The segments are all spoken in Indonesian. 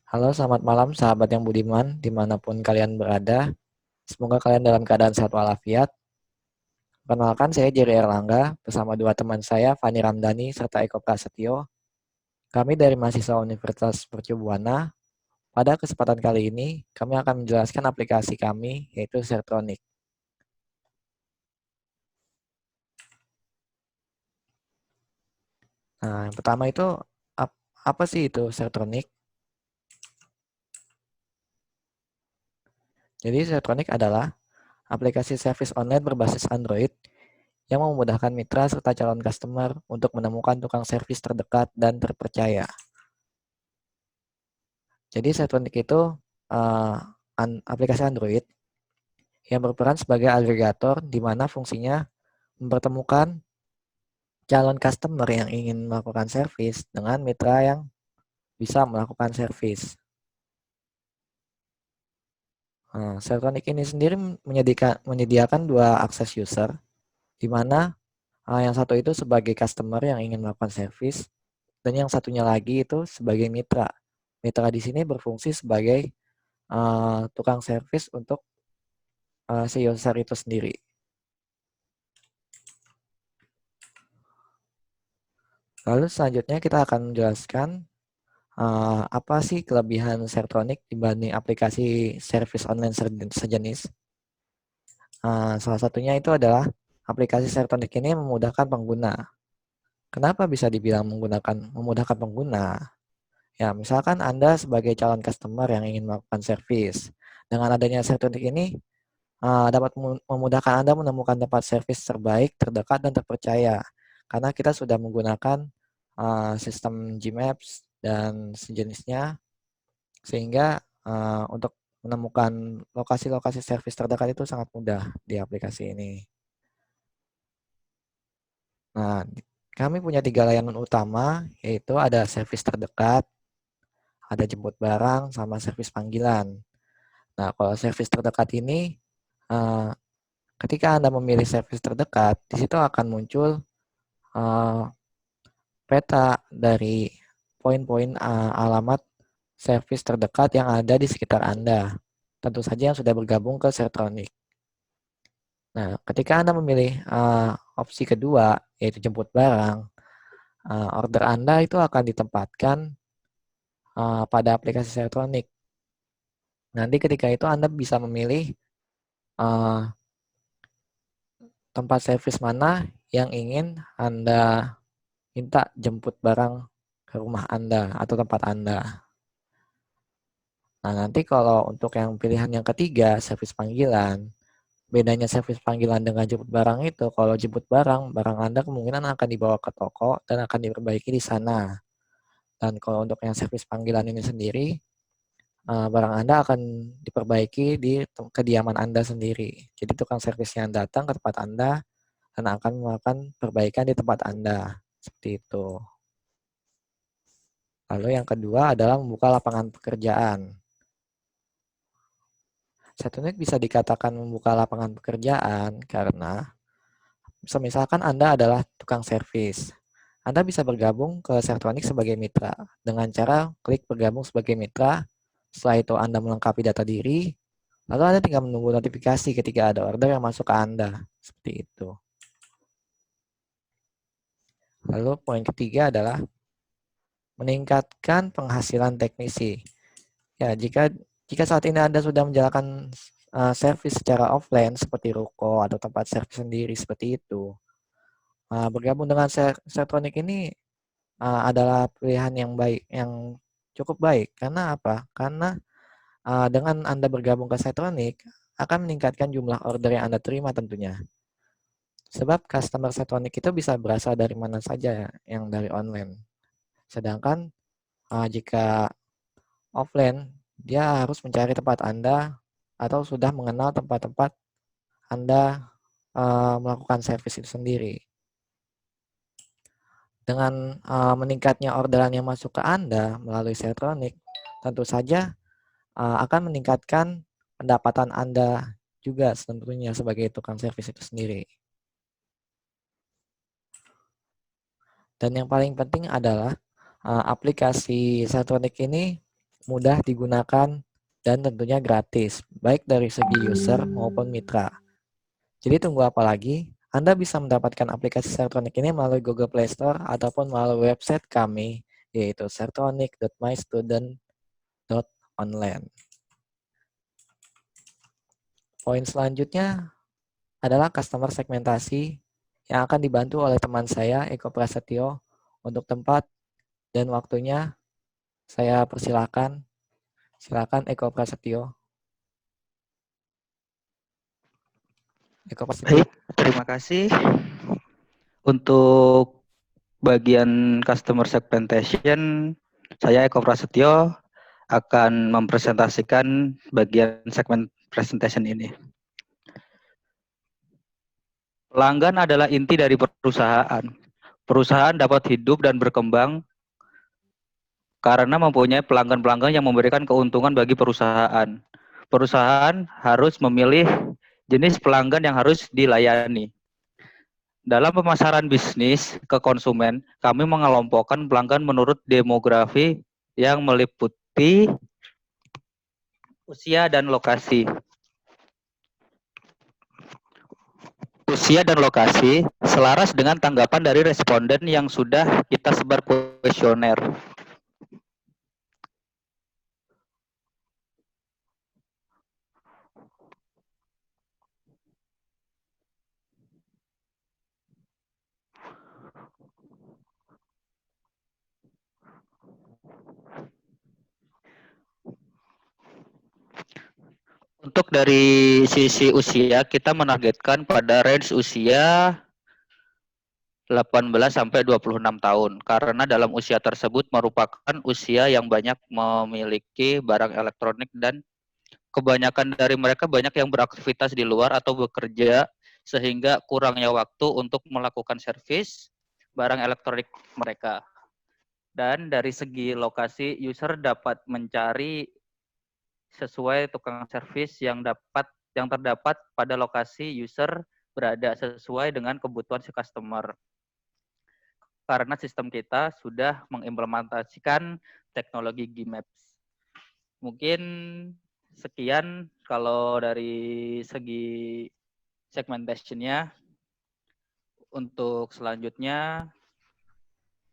Halo, selamat malam sahabat yang budiman, dimanapun kalian berada. Semoga kalian dalam keadaan sehat walafiat. Perkenalkan, saya Jerry Erlangga, bersama dua teman saya, Fani Ramdhani, serta Eko Prasetyo. Kami dari mahasiswa Universitas Mercubuana. Pada kesempatan kali ini, kami akan menjelaskan aplikasi kami, yaitu Sertronic. Nah, yang pertama itu, apa sih itu Sertronic? Jadi, Sertronic adalah aplikasi service online berbasis Android yang memudahkan mitra serta calon customer untuk menemukan tukang servis terdekat dan terpercaya. Jadi Setronic itu uh, aplikasi Android yang berperan sebagai agregator di mana fungsinya mempertemukan calon customer yang ingin melakukan servis dengan mitra yang bisa melakukan servis. Setronic ini sendiri menyediakan dua akses user, di mana yang satu itu sebagai customer yang ingin melakukan servis, dan yang satunya lagi itu sebagai mitra. Mitra di sini berfungsi sebagai tukang servis untuk si user itu sendiri. Lalu selanjutnya kita akan menjelaskan apa sih kelebihan Sertronic dibanding aplikasi service online sejenis. Salah satunya itu adalah aplikasi Sertronic ini memudahkan pengguna. Kenapa bisa dibilang memudahkan pengguna? Ya, misalkan Anda sebagai calon customer yang ingin melakukan servis. Dengan adanya Sertronic ini dapat memudahkan Anda menemukan tempat servis terbaik, terdekat, dan terpercaya. Karena kita sudah menggunakan sistem Gmaps dan sejenisnya, sehingga untuk menemukan lokasi-lokasi servis terdekat itu sangat mudah di aplikasi ini. Nah, kami punya 3 layanan utama, yaitu ada servis terdekat, ada jemput barang, sama servis panggilan. Nah, kalau servis terdekat ini, ketika Anda memilih servis terdekat, di situ akan muncul peta dari poin-poin alamat servis terdekat yang ada di sekitar Anda. Tentu saja yang sudah bergabung ke Sertronic. Nah, ketika Anda memilih opsi kedua, yaitu jemput barang, order Anda itu akan ditempatkan pada aplikasi Sertronic. Nanti ketika itu Anda bisa memilih tempat servis mana yang ingin Anda minta jemput barang ke rumah Anda atau tempat Anda. Nah, nanti kalau untuk yang pilihan yang ketiga, servis panggilan, bedanya servis panggilan dengan jemput barang itu, kalau jemput barang, barang Anda kemungkinan akan dibawa ke toko dan akan diperbaiki di sana. Dan kalau untuk yang servis panggilan ini sendiri, barang Anda akan diperbaiki di kediaman Anda sendiri. Jadi tukang servis yang datang ke tempat Anda dan akan melakukan perbaikan di tempat Anda. Seperti itu. Lalu yang kedua adalah membuka lapangan pekerjaan. Setronic bisa dikatakan membuka lapangan pekerjaan karena misalkan Anda adalah tukang servis. Anda bisa bergabung ke Sertronic sebagai mitra dengan cara klik bergabung sebagai mitra. Setelah itu Anda melengkapi data diri, lalu Anda tinggal menunggu notifikasi ketika ada order yang masuk ke Anda. Seperti itu. Lalu poin ketiga adalah meningkatkan penghasilan teknisi. Ya, jika saat ini Anda sudah menjalankan servis secara offline seperti ruko atau tempat servis sendiri seperti itu, bergabung dengan Sertronic ini adalah pilihan yang baik, yang cukup baik. Karena apa? Karena dengan Anda bergabung ke Sertronic akan meningkatkan jumlah order yang Anda terima tentunya. Sebab customer Sertronic itu bisa berasal dari mana saja yang dari online. Sedangkan jika offline, dia harus mencari tempat Anda atau sudah mengenal tempat-tempat Anda melakukan servis itu sendiri. Dengan meningkatnya orderan yang masuk ke Anda melalui Sertronic, tentu saja akan meningkatkan pendapatan Anda juga tentunya sebagai tukang servis itu sendiri. Dan yang paling penting adalah aplikasi Sertronic ini mudah digunakan, dan tentunya gratis, baik dari segi user maupun mitra. Jadi tunggu apa lagi? Anda bisa mendapatkan aplikasi Sertronic ini melalui Google Play Store ataupun melalui website kami, yaitu sertronic.mystudent.online. Poin selanjutnya adalah customer segmentasi yang akan dibantu oleh teman saya, Eko Prasetyo. Untuk tempat dan waktunya, saya persilakan. Silakan Eko Prasetyo. Eko Prasetyo. Baik, terima kasih. Untuk bagian customer segmentation, saya Eko Prasetyo akan mempresentasikan bagian segmen presentation ini. Pelanggan adalah inti dari perusahaan. Perusahaan dapat hidup dan berkembang karena mempunyai pelanggan-pelanggan yang memberikan keuntungan bagi perusahaan. Perusahaan harus memilih jenis pelanggan yang harus dilayani. Dalam pemasaran bisnis ke konsumen, kami mengelompokkan pelanggan menurut demografi yang meliputi usia dan lokasi. Usia dan lokasi selaras dengan tanggapan dari responden yang sudah kita sebar kuesioner. Untuk dari sisi usia, kita menargetkan pada range usia 18 sampai 26 tahun karena dalam usia tersebut merupakan usia yang banyak memiliki barang elektronik dan kebanyakan dari mereka banyak yang beraktivitas di luar atau bekerja sehingga kurangnya waktu untuk melakukan servis barang elektronik mereka. Dan dari segi lokasi, user dapat mencari sesuai tukang servis yang terdapat pada lokasi user berada sesuai dengan kebutuhan si customer. Karena sistem kita sudah mengimplementasikan teknologi Gmaps. Mungkin sekian kalau dari segi segmentation-nya. Untuk selanjutnya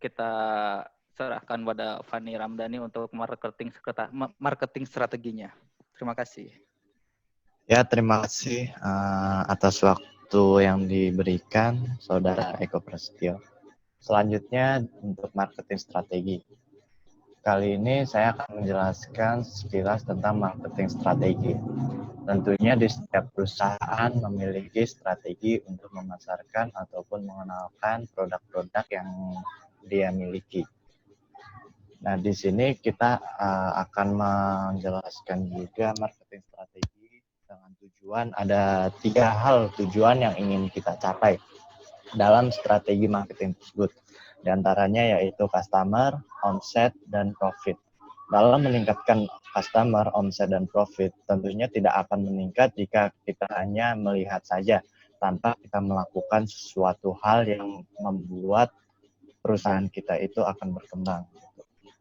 kita serahkan pada Fani Ramdhani untuk marketing strateginya. Terima kasih. Ya, terima kasih atas waktu yang diberikan Saudara Eko Prasetyo. Selanjutnya untuk marketing strategi. Kali ini saya akan menjelaskan sekilas tentang marketing strategi. Tentunya di setiap perusahaan memiliki strategi untuk memasarkan ataupun mengenalkan produk-produk yang dia miliki. Nah, di sini kita akan menjelaskan juga marketing strategi dengan tujuan, ada 3 hal tujuan yang ingin kita capai dalam strategi marketing tersebut. Di antaranya yaitu customer, omset, dan profit. Dalam meningkatkan customer, omset, dan profit, tentunya tidak akan meningkat jika kita hanya melihat saja tanpa kita melakukan sesuatu hal yang membuat perusahaan kita itu akan berkembang.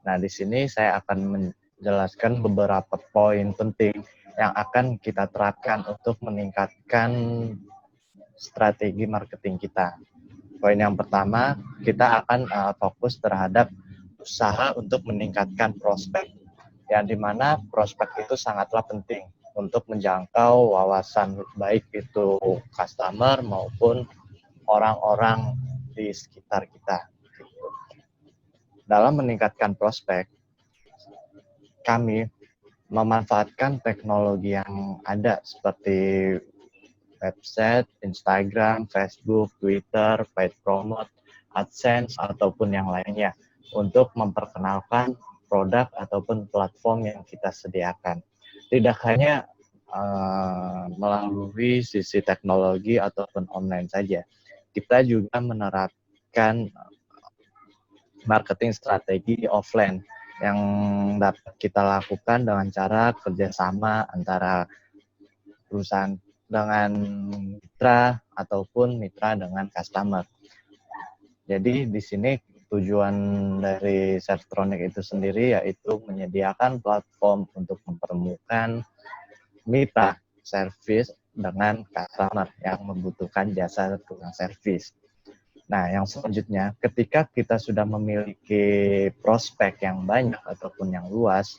Nah, di sini saya akan menjelaskan beberapa poin penting yang akan kita terapkan untuk meningkatkan strategi marketing kita. Poin yang pertama, kita akan fokus terhadap usaha untuk meningkatkan prospek, yang dimana prospek itu sangatlah penting untuk menjangkau wawasan baik itu customer maupun orang-orang di sekitar kita. Dalam meningkatkan prospek, kami memanfaatkan teknologi yang ada seperti website, Instagram, Facebook, Twitter, paid promote, AdSense, ataupun yang lainnya untuk memperkenalkan produk ataupun platform yang kita sediakan. Tidak hanya melalui sisi teknologi ataupun online saja, kita juga menerapkan marketing strategi offline yang dapat kita lakukan dengan cara kerjasama antara perusahaan dengan mitra ataupun mitra dengan customer. Jadi di sini tujuan dari Sertronic itu sendiri yaitu menyediakan platform untuk mempertemukan mitra service dengan customer yang membutuhkan jasa tukang servis. Nah, yang selanjutnya, ketika kita sudah memiliki prospek yang banyak ataupun yang luas,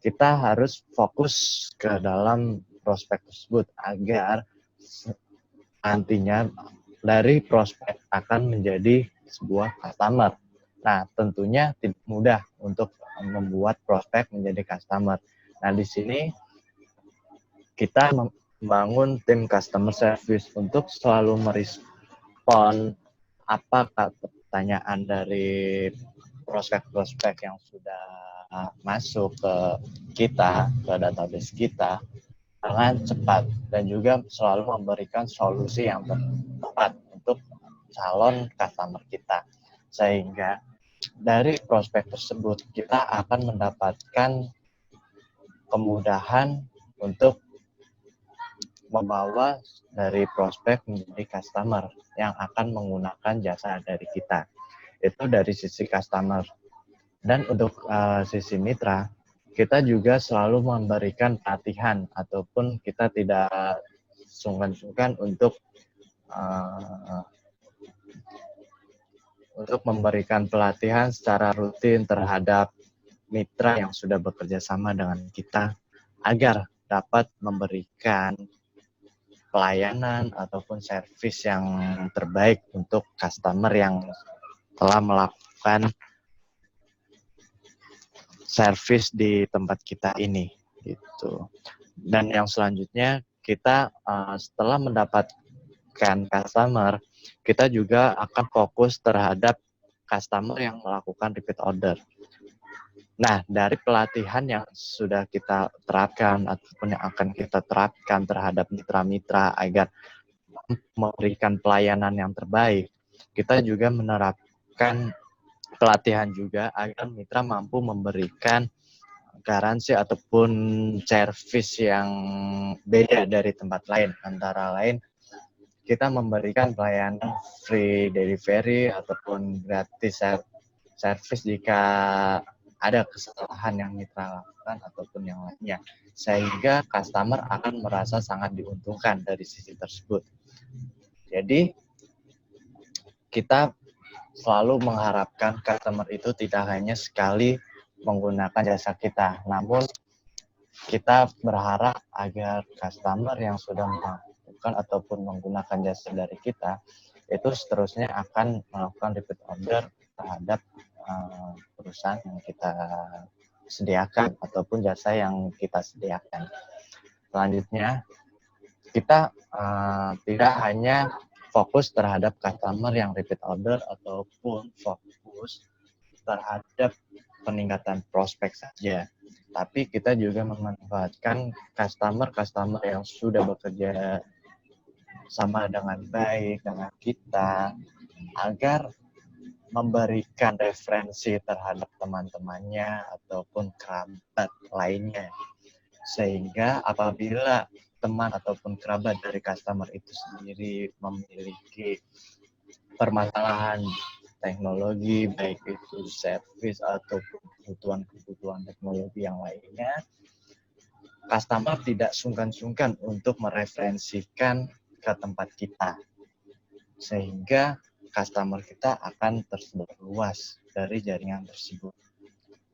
kita harus fokus ke dalam prospek tersebut agar nantinya dari prospek akan menjadi sebuah customer. Nah, tentunya tidak mudah untuk membuat prospek menjadi customer. Nah, di sini kita membangun tim customer service untuk selalu merespon apa pertanyaan dari prospek-prospek yang sudah masuk ke kita, ke database kita dengan cepat dan juga selalu memberikan solusi yang tepat untuk calon customer kita. Sehingga dari prospek tersebut kita akan mendapatkan kemudahan untuk membawa dari prospek menjadi customer yang akan menggunakan jasa dari kita. Itu dari sisi customer. Dan untuk sisi mitra, kita juga selalu memberikan pelatihan ataupun kita tidak sungkan-sungkan untuk memberikan pelatihan secara rutin terhadap mitra yang sudah bekerja sama dengan kita agar dapat memberikan pelayanan ataupun servis yang terbaik untuk customer yang telah melakukan servis di tempat kita ini gitu. Dan yang selanjutnya kita setelah mendapatkan customer, kita juga akan fokus terhadap customer yang melakukan repeat order. Nah, dari pelatihan yang sudah kita terapkan ataupun yang akan kita terapkan terhadap mitra-mitra agar memberikan pelayanan yang terbaik, kita juga menerapkan pelatihan juga agar mitra mampu memberikan garansi ataupun servis yang beda dari tempat lain. Antara lain, kita memberikan pelayanan free delivery ataupun gratis servis jika ada kesalahan yang mitra lakukan ataupun yang lainnya. Sehingga customer akan merasa sangat diuntungkan dari sisi tersebut. Jadi, kita selalu mengharapkan customer itu tidak hanya sekali menggunakan jasa kita, namun kita berharap agar customer yang sudah melakukan ataupun menggunakan jasa dari kita itu seterusnya akan melakukan repeat order terhadap perusahaan yang kita sediakan ataupun jasa yang kita sediakan. Selanjutnya, kita tidak hanya fokus terhadap customer yang repeat order ataupun fokus terhadap peningkatan prospek saja. Tapi kita juga memanfaatkan customer yang sudah bekerja sama dengan baik dengan kita agar memberikan referensi terhadap teman-temannya ataupun kerabat lainnya. Sehingga apabila teman ataupun kerabat dari customer itu sendiri memiliki permasalahan teknologi, baik itu servis atau kebutuhan teknologi yang lainnya, customer tidak sungkan-sungkan untuk mereferensikan ke tempat kita. Sehingga customer kita akan tersebar luas dari jaringan tersebut.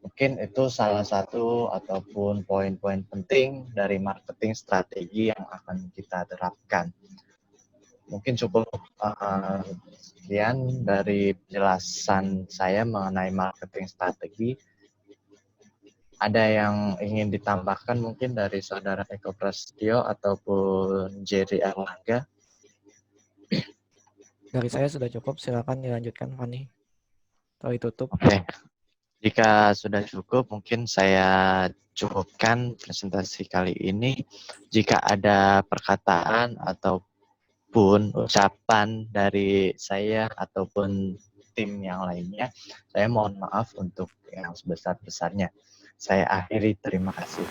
Mungkin itu salah satu ataupun poin-poin penting dari marketing strategi yang akan kita terapkan. Mungkin cukup sekian dari penjelasan saya mengenai marketing strategi. Ada yang ingin ditambahkan mungkin dari Saudara Eko Prasetyo ataupun Jerry Erlangga? Dari saya sudah cukup, silakan dilanjutkan Fani. Atau ditutup. Oke. Jika sudah cukup, mungkin saya cukupkan presentasi kali ini. Jika ada perkataan ataupun ucapan dari saya ataupun tim yang lainnya, saya mohon maaf untuk yang sebesar-besarnya. Saya akhiri, terima kasih.